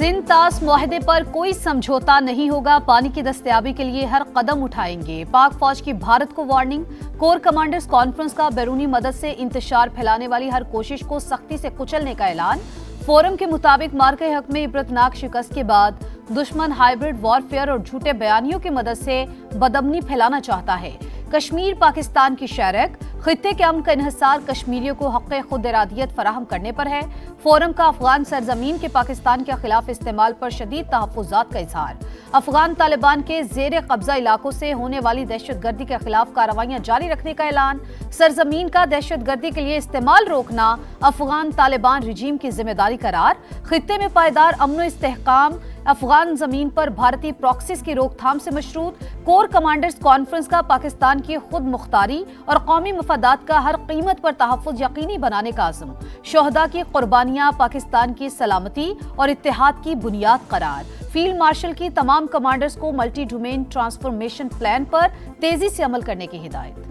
सिंध तास मुआहदे पर कोई समझौता नहीं होगा, पानी की दस्तयाबी के लिए हर कदम उठाएंगे। पाक फौज की भारत को वार्निंग, कोर कमांडर्स कॉन्फ्रेंस का बैरूनी मदद से इंतशार फैलाने वाली हर कोशिश को सख्ती से कुचलने का ऐलान। फोरम के मुताबिक मार्के हक में इबरतनाक शिकस्त के बाद दुश्मन हाइब्रिड वॉरफेयर और झूठे बयानियों की मदद से बदअमनी फैलाना चाहता है। कश्मीर पाकिस्तान की शरक, खित्ते के अमन का इन्हिसार कश्मीरियों को हक़ खुद इरादियत फराहम करने पर है। फोरम का अफगान सरजमीन के पाकिस्तान के खिलाफ इस्तेमाल पर शदीद तहफ़्फ़ुज़ात का इजहार। अफगान तालिबान के ज़ेर कब्जा इलाकों से होने वाली दहशतगर्दी के खिलाफ कार्रवाइयाँ जारी रखने का ऐलान। सरजमीन का दहशतगर्दी के लिए इस्तेमाल रोकना अफगान तालिबान रजीम की जिम्मेदारी करार। खित्ते में पायदार अमन इस्तेहकाम, अफगान जमीन पर भारतीय प्रॉक्सीज की रोकथाम से मशरूत। कोर कमांडर्स कॉन्फ्रेंस का पाकिस्तान की खुद मुख्तारी और कौमी मफादात का हर कीमत पर तहफ़्फ़ुज़ यकीनी बनाने का आज़म। शोहदा की कुर्बानियां पाकिस्तान की सलामती और इत्तेहाद की बुनियाद करार। फील्ड मार्शल की तमाम कमांडर्स को मल्टी डोमेन ट्रांसफॉर्मेशन प्लान पर तेजी से अमल करने की हिदायत।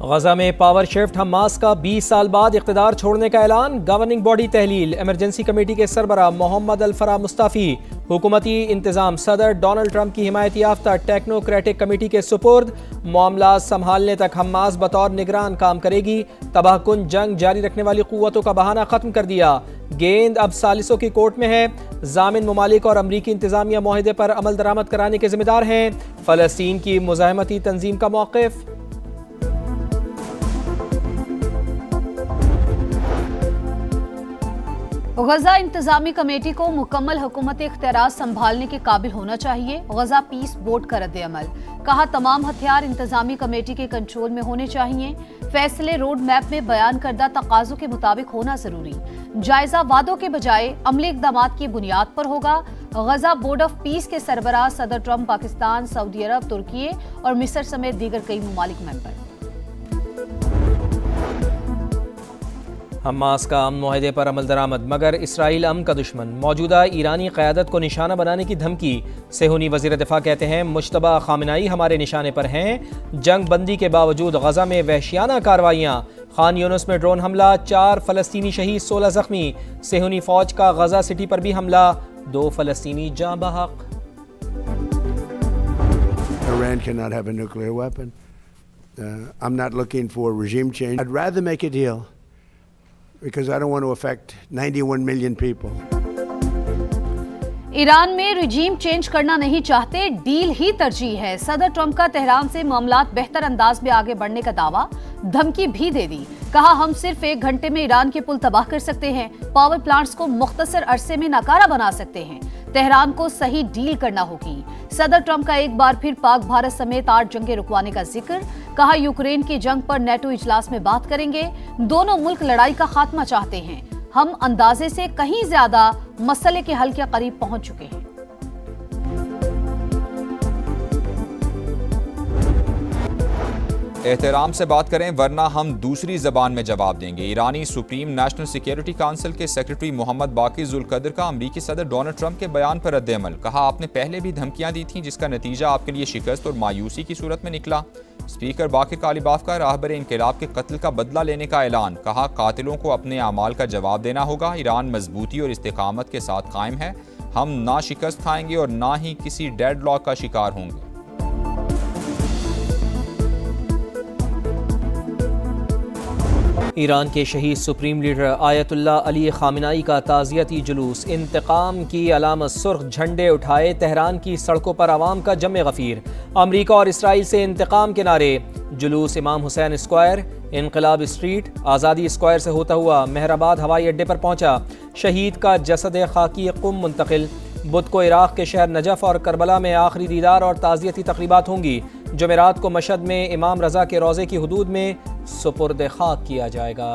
गजा में पावर शिफ्ट, हमास का 20 साल बाद इख्तिदार छोड़ने का ऐलान। गवर्निंग बॉडी तहलील, इमरजेंसी कमेटी के सरबराह मोहम्मद अल-फराह मुस्ताफी। हुकूमती इंतजाम सदर डोनाल्ड ट्रंप की हिमायत याफ्ता टेक्नोक्रेटिक कमेटी के सुपुर्द। मामला संभालने तक हमास बतौर निगरान काम करेगी। तबाहकुन जंग जारी रखने वाली कुव्वतों का बहाना खत्म कर दिया। गेंद अब सालिसों की कोर्ट में है। जामिन ममालिक और अमरीकी इंतजामिया मुआहदे पर अमल दरामद कराने के जिम्मेदार हैं। फलस्तीन की मुज़ाहमती तंजीम का मौक़िफ़। गजा इंतजामी कमेटी को मुकम्मल हुकूमत इख्तियार संभालने के काबिल होना चाहिए। गजा पीस बोर्ड का रद्द अमल, कहा तमाम हथियार इंतजामी कमेटी के कंट्रोल में होने चाहिए। फैसले रोड मैप में बयान करदा तकाज़ों के मुताबिक होना जरूरी। जायजा वादों के बजाय अमली इक़दाम की बुनियाद पर होगा। गजा बोर्ड ऑफ पीस के सरबराह सदर ट्रंप पाकिस्तान, सऊदी अरब, तुर्की और मिस्र समेत दीगर कई ममालिक मेंबर। हमास का अमन मुआहदे पर अमल दरामद, मगर इसराइल अमन का दुश्मन। मौजूदा ईरानी क़यादत को निशाना बनाने की धमकी। सेहूनी वज़ीर दिफ़ा कहते हैं मुश्तबा ख़ामेनेई हमारे निशाने पर हैं। जंग बंदी के बावजूद गजा में वहशियाना कार्रवाइयाँ। खान यूनुस में ड्रोन हमला, 4 फ़लस्तीनी शहीद, 16 ज़ख्मी। सेहूनी फ़ौज का गजा सिटी पर भी हमला, 2 फ़लस्तीनी जाँ बहक। Iran cannot have a nuclear weapon. I'm not looking for regime change. I'd rather make a deal because I don't want to affect 91 million people. Iran में रिजीम चेंज करना नहीं चाहते, डील ही तरजीह है। सदर ट्रंप का तेहरान से मामलात बेहतर अंदाज में आगे बढ़ने का दावा, धमकी भी दे दी। कहा हम सिर्फ 1 घंटे में ईरान के पुल तबाह कर सकते हैं, पावर प्लांट्स को मुख्तसर अरसे में नाकारा बना सकते हैं। तेहरान को सही डील करना होगी। सदर ट्रंप का एक बार फिर पाक भारत समेत 8 जंगें रुकवाने का जिक्र। कहा यूक्रेन की जंग पर नेटो इजलास में बात करेंगे। दोनों मुल्क लड़ाई का खात्मा चाहते हैं। हम अंदाजे से कहीं ज्यादा मसले के हल के करीब पहुंच चुके हैं। एहतराम से बात करें वरना हम दूसरी जबान में जवाब देंगे। ईरानी सुप्रीम नेशनल सिक्योरिटी काउंसिल के सेक्रेटरी मोहम्मद बाकी जुल्कदर का अमरीकी सदर डोनाल्ड ट्रंप के बयान पर रद्द अमल। कहा आपने पहले भी धमकियां दी थीं जिसका नतीजा आपके लिए शिकस्त और मायूसी की सूरत में निकला। स्पीकर बाकिर कालिबाफ का राहबर इनकलाब के कत्ल का बदला लेने का ऐलान। कहा कातिलों को अपने अमाल का जवाब देना होगा। ईरान मजबूती और इस्तेकामत के साथ कायम है। हम ना शिकस्त खाएंगे और ना ही किसी डेडलॉक का शिकार होंगे। ईरान के शहीद supreme leader Ayatollah Ali Khamenei का ताज़ियती जुलूस। इंतकाम की अलामत सुर्ख झंडे उठाए तेहरान की सड़कों पर आवाम का जमे गफीर। अमरीका और इसराइल से इंतकाम के नारे। जुलूस इमाम हुसैन स्क्वायर, इनकलाब स्ट्रीट, आज़ादी स्क्वायर से होता हुआ मेहराबाद हवाई अड्डे पर पहुंचा। शहीद का जसद खाकी कुम मुंतकिल। बुध को इराक़ के शहर नजफ़ और करबला में आखिरी दीदार और ताज़ियती तक़रीबात होंगी। जुमेरात को मशहद में इमाम रज़ा के रोज़े की हुदूद में सुपुर्द खाक किया जाएगा।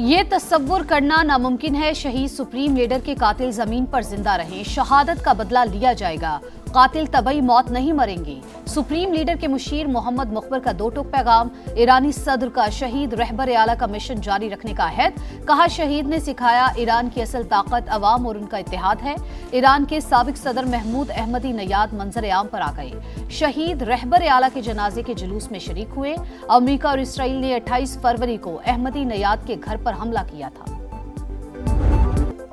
ये तस्वुर करना नामुमकिन है शहीद सुप्रीम लीडर के कातिल जमीन पर जिंदा रहे, शहादत का बदला लिया जाएगा। कातिल तबई मौत नहीं मरेंगे। सुप्रीम लीडर के मुशीर मोहम्मद मुखबर का 2 टूक पैगाम। ईरानी सदर का शहीद रहबर आला का मिशन जारी रखने का अहद। कहा, शहीद ने सिखाया ईरान की असल ताकत अवाम और उनका इत्तेहाद है। ईरान के साबिक सदर महमूद अहमदी नयाद मंजर आम पर आ गए। शहीद रहबर आला के जनाजे के जुलूस में शरीक हुए। अमेरिका और इसराइल ने 28 फरवरी को अहमदी नयाद के घर पर हमला किया था।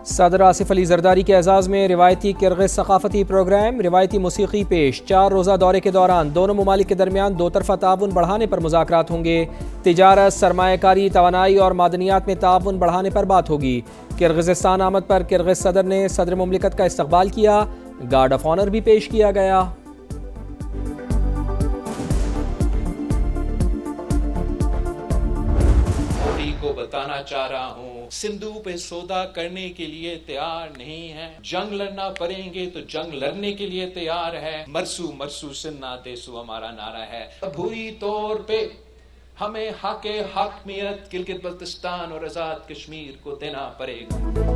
सदर आसिफ अली जरदारी के एजाज़ में रिवायती किर्गिज़ सकाफती प्रोग्राम, रिवायती मूसीकी पेश। 4 रोज़ा दौरे के दौरान दोनों ममालिक के दरमियान 2 तरफ़ा ताउन बढ़ाने पर मुज़ाकरात होंगे। तिजारत, सरमायाकारी, तवानाई और मादनियात में ताउन बढ़ाने पर बात होगी। किर्गिज़स्तान आमद पर किर्गिज़ सदर ने सदर मुमलिकत का इस्तकबाल किया। गार्ड ऑफ ऑनर भी पेश किया गया। को बताना चाह रहा हूँ, सिंधु पे सौदा करने के लिए तैयार नहीं है। जंग लड़ना पड़ेंगे तो जंग लड़ने के लिए तैयार है। मरसू मरसू सिन्ना देसू हमारा नारा है। बुरी तौर पे हमें हकमियत गिलगित बल्तिस्तान और आजाद कश्मीर को देना पड़ेगा।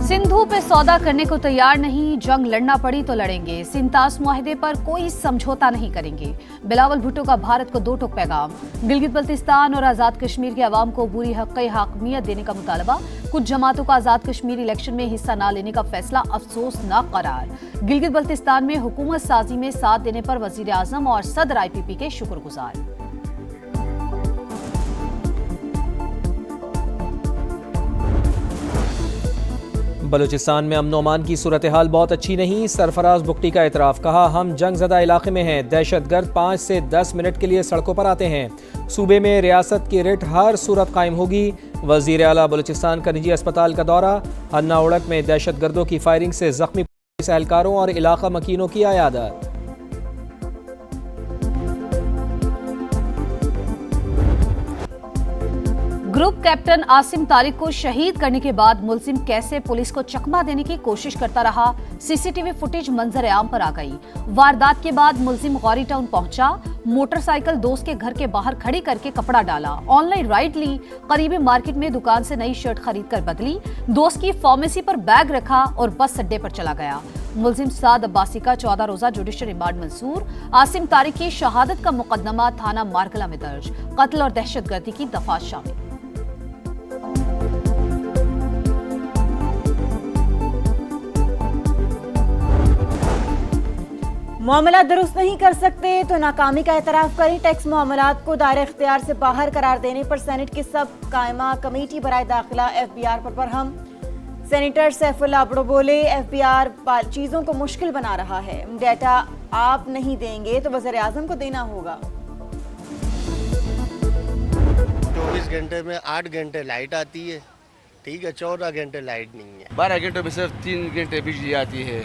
सिंधु पे सौदा करने को तैयार नहीं, जंग लड़ना पड़ी तो लड़ेंगे। सिंतास मुआहदे पर कोई समझौता नहीं करेंगे। बिलावल भुट्टो का भारत को 2 टूक पैगाम। गिलगित बल्तिस्तान और आजाद कश्मीर के अवाम को बुरी हकमियत देने का मुतालबा। कुछ जमातों का आजाद कश्मीर इलेक्शन में हिस्सा न लेने का फैसला अफसोसनाक करार। गिलगित बल्तिस्तान में हुकूमत साजी में साथ देने पर वजीर आजम और सदर IPP के शुक्रगुजार। बलूचिस्तान में अमन अमान की सूरत हाल बहुत अच्छी नहीं। सरफराज बुगटी का एतराफ़। कहा, हम जंगज़दा इलाके में हैं। दहशतगर्द 5 से 10 मिनट के लिए सड़कों पर आते हैं। सूबे में रियासत की रिट हर सूरत कायम होगी। वज़ीर आला बलूचिस्तान का निजी अस्पताल का दौरा। हन्ना उड़क में दहशतगर्दों की फायरिंग से जख्मी पुलिस एहलकारों और इलाका मकीनों की अयादत। ग्रुप कैप्टन आसिम तारिक को शहीद करने के बाद मुलजिम कैसे पुलिस को चकमा देने की कोशिश करता रहा। CCTV फुटेज मंजर आम पर आ गई। वारदात के बाद मुलजिम गौरी टाउन पहुंचा। मोटरसाइकिल दोस्त के घर के बाहर खड़ी करके कपड़ा डाला। ऑनलाइन राइड ली। करीबी मार्केट में दुकान से नई शर्ट खरीद कर बदली। दोस्त की फार्मेसी पर बैग रखा और बस अड्डे पर चला गया। मुलजिम साद अब्बासी का 14 रोजा जुडिशल रिमांड मंसूर। आसिम तारिक की शहादत का मुकदमा थाना मारकला में दर्ज। कत्ल और दहशतगर्दी की दफात शामिल। मामला दुरुस्त नहीं कर सकते तो नाकामी का एतराफ़ करें। टैक्स मामलात को दायरे इख्तियार से बाहर करार देने पर सेनेट की सब कायमा कमेटी बराए दाखिला FBR पर बरहम। सेनेटर सैफुल्लाह अब्दो बोले, FBR चीज़ों को मुश्किल बना रहा है। डेटा आप नहीं देंगे तो वज़ीर आज़म को देना होगा। 24 घंटे में 8 घंटे लाइट आती है, ठीक है, 14 घंटे लाइट नहीं है। 12 घंटे में सिर्फ 3 घंटे बिजली आती है।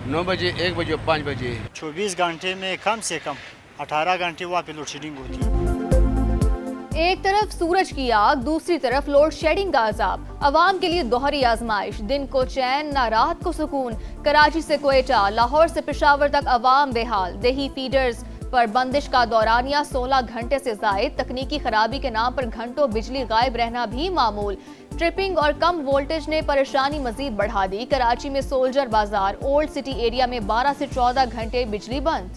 9 बजे, 1 बजे, 5 बजे। 24 घंटे में कम से कम 18 घंटे वहाँ पे लोड शेडिंग होती है। एक तरफ सूरज की आग, दूसरी तरफ लोड शेडिंग का अजाब। अवाम के लिए दोहरी आजमाइश। दिन को चैन, ना रात को सुकून। कराची से क्वेटा, लाहौर से पेशावर तक अवाम बेहाल। देही फीडर्स पर बंदिश का दौरानिया 16 घंटे से जायद। तकनीकी खराबी के नाम पर घंटों बिजली गायब रहना भी मामूल। ट्रिपिंग और कम वोल्टेज ने परेशानी मजीद बढ़ा दी। कराची में सोल्जर बाजार, ओल्ड सिटी एरिया में 12 से 14 घंटे बिजली बंद।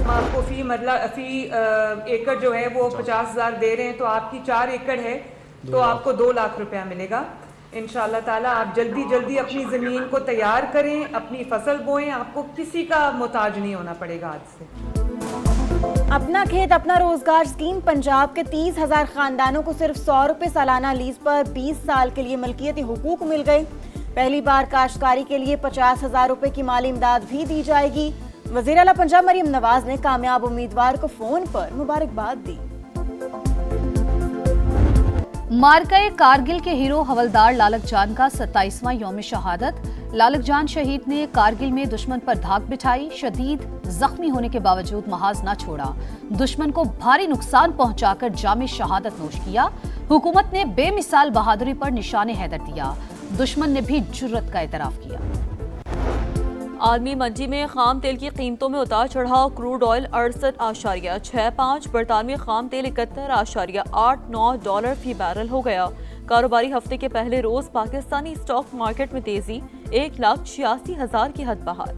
आपको फी एकड़ जो है वो 50,000 दे रहे हैं, तो आपकी 4 एकड़ है तो आपको 2 लाख रुपया मिलेगा। इंशाअल्लाह ताला आप जल्दी अपनी ज़मीन को तैयार करें, अपनी फसल बोएं, आपको किसी का मोहताज नहीं होना पड़ेगा आज से। अपना खेत अपना रोजगार स्कीम पंजाब के 30,000 खानदानों को सिर्फ 100 रुपये सालाना लीज पर 20 साल के लिए मलकियती हुकूक मिल गए। पहली बार काश्तकारी के लिए 50,000 रुपये की माली इमदाद भी दी जाएगी। वज़ीर आला पंजाब मरियम नवाज ने कामयाब उम्मीदवार को फोन पर मुबारकबाद दी। मार्काए कारगिल के हीरो हवलदार लालक जान का 27वां यौम शहादत। लालक जान शहीद ने कारगिल में दुश्मन पर धाक बिठाई। शदीद जख्मी होने के बावजूद महाज न छोड़ा। दुश्मन को भारी नुकसान पहुंचाकर जामे शहादत नोश किया। हुकूमत ने बेमिसाल बहादुरी पर निशाने हैदर दिया। दुश्मन ने भी जुर्रत का एतराफ किया। आलमी मंडी में खाम तेल की कीमतों में उतार चढ़ाव। क्रूड ऑयल 68.65, बरतानवी खाम तेल 71.89 डॉलर फी बैरल हो गया। कारोबारी हफ्ते के पहले रोज पाकिस्तानी स्टॉक मार्केट में तेजी, 1,86,000 की हद बहाल।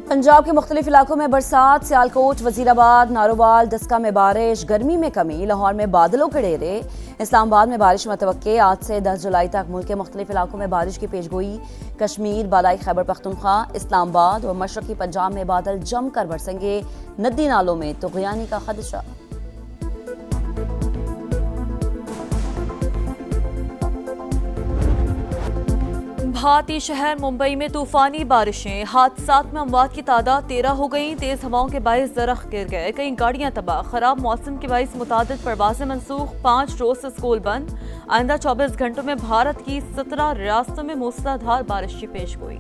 पंजाब के मुख्तलिफ इलाकों में बरसात, सियालकोट, वजीराबाद, नारोवाल, दस्का में बारिश, गर्मी में कमी, लाहौर में बादलों के डेरे, इस्लामाबाद में बारिश मुतवक्के। आज से 10 जुलाई तक मुल्क के मुख्तलिफ इलाकों में बारिश की पेशगोई। कश्मीर, बालाई खैबर पख्तूनख्वा, इस्लामाबाद और मशरकी पंजाब में बादल जमकर बरसेंगे। नदी नालों में तुग़यानी का खदशा। भारतीय शहर मुंबई में तूफानी बारिशें, हादसात में अमवात की तादाद 13 हो गई। तेज हवाओं के बायस दरख्त गिर गए, कई गाड़ियां तबाह। खराब मौसम के बायस मुतादिद परवाजें मनसूख, 5 रोज से स्कूल बंद। आइंदा 24 घंटों में भारत की 17 रियासतों में मूसलाधार बारिश की पेशगोई।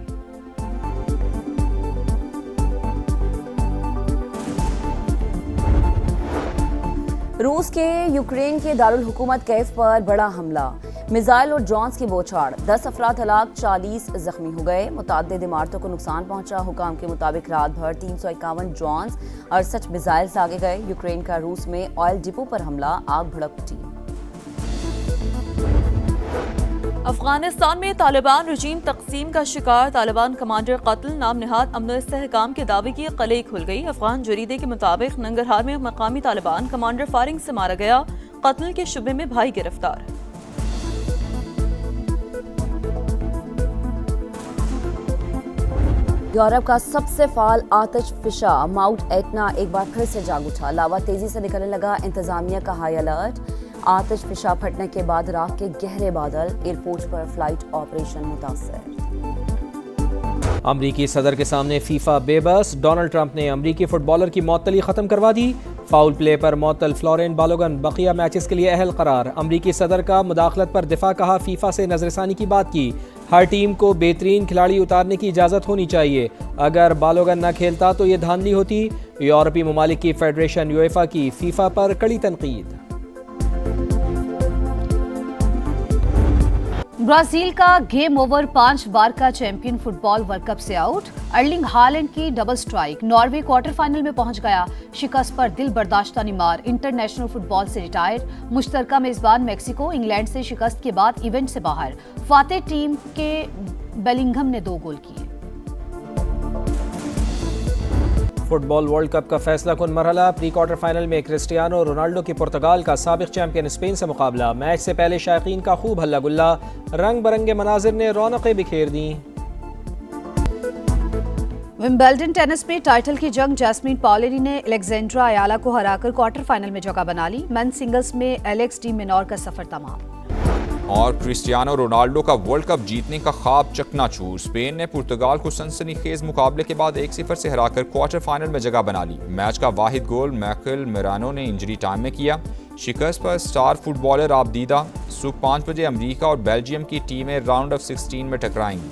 रूस के यूक्रेन के दारुल हुकूमत कैफ पर बड़ा हमला, मिसाइल और ड्रोन्स की बौछार, 10 अफराद हलाक, 40 जख्मी हो गए। मुताद्दिद इमारतों को नुकसान पहुंचा। हुकाम के मुताबिक रात भर 351 ड्रोन्स, 68 मिसाइल दागे गए। यूक्रेन का रूस में ऑयल डिपो पर हमला, आग भड़क उठी। अफगानिस्तान में तालिबान रजीम तकसीम का शिकार, तालिबान कमांडर कत्ल, नाम निहाद अमन और इस्तेहकाम के दावे की कलई खुल गई। अफगान जरीदे के मुताबिक नंगरहार में मकामी तालिबान कमांडर फारिंग से मारा गया। कत्ल के शुबे में भाई गिरफ्तार। यूरोप का सबसे फाल आतिश फिशा माउंट एटना एक बार फिर से जाग उठा। लावा तेजी से निकलने लगा, इंतजामिया का हाई अलर्ट। आतिश फिशा फटने के बाद राख के गहरे बादल, एयरपोर्ट पर फ्लाइट ऑपरेशन मुतासर। अमरीकी सदर के सामने फीफा बेबस, डोनाल्ड ट्रंप ने अमरीकी फुटबॉलर की मअतली खत्म करवा दी। फाउल प्ले पर मअतल फ्लोरेंट बालोगन बकिया मैचेस के लिए अहल करार। अमरीकी सदर का मुदाखलत पर दिफा, कहा फीफा से नजरसानी की बात की। हर टीम को बेहतरीन खिलाड़ी उतारने की इजाज़त होनी चाहिए। अगर बालोगन न खेलता तो ये धांधली होती। यूरोपीय ममालिक की फेडरेशन यूएफा की फीफा पर कड़ी तनकीद। ब्राजील का गेम ओवर, 5 बार का चैंपियन फुटबॉल वर्ल्ड कप से आउट। अर्लिंग हालैंड की double strike, Norway quarter final में पहुंच गया। शिकस्त पर दिल बर्दाश्ता नेमार इंटरनेशनल फुटबॉल से रिटायर्ड। मुश्तरका मेजबान मैक्सिको इंग्लैंड से शिकस्त के बाद इवेंट से बाहर। फातेह टीम के बेलिंघम ने 2 गोल किए। फुटबॉल वर्ल्ड कप का फैसला कुन मरहला, प्री क्वार्टर फाइनल में क्रिस्टियानो रोनाल्डो की पुर्तगाल का साबिक चैंपियन स्पेन से मुकाबला। मैच से पहले शायकीन का खूब हल्ला गुल्ला, रंग बरंगे मनाजिर ने रौनकें बिखेर दी। विंबलडन टेनिस में टाइटल की जंग, जैस्मीन पॉलिनी ने अलेक्जेंड्रा अयाला को हराकर क्वार्टर फाइनल में जगह बना ली। मेंस सिंगल्स में एलेक्स डी मिनोर का सफर तमाम। और क्रिस्टियानो रोनाल्डो का वर्ल्ड कप जीतने का ख्वाब चकनाचूर। स्पेन ने पुर्तगाल को सनसनीखेज मुकाबले के बाद 1-0 से हराकर क्वार्टर फाइनल में जगह बना ली। मैच का वाहिद गोल मैकल मेरानो ने इंजरी टाइम में किया। शिकस्त पर स्टार फुटबॉलर आबदीदा। सुबह 5 बजे अमेरिका और बेल्जियम की टीमें राउंड ऑफ 16 में टकराएंगी।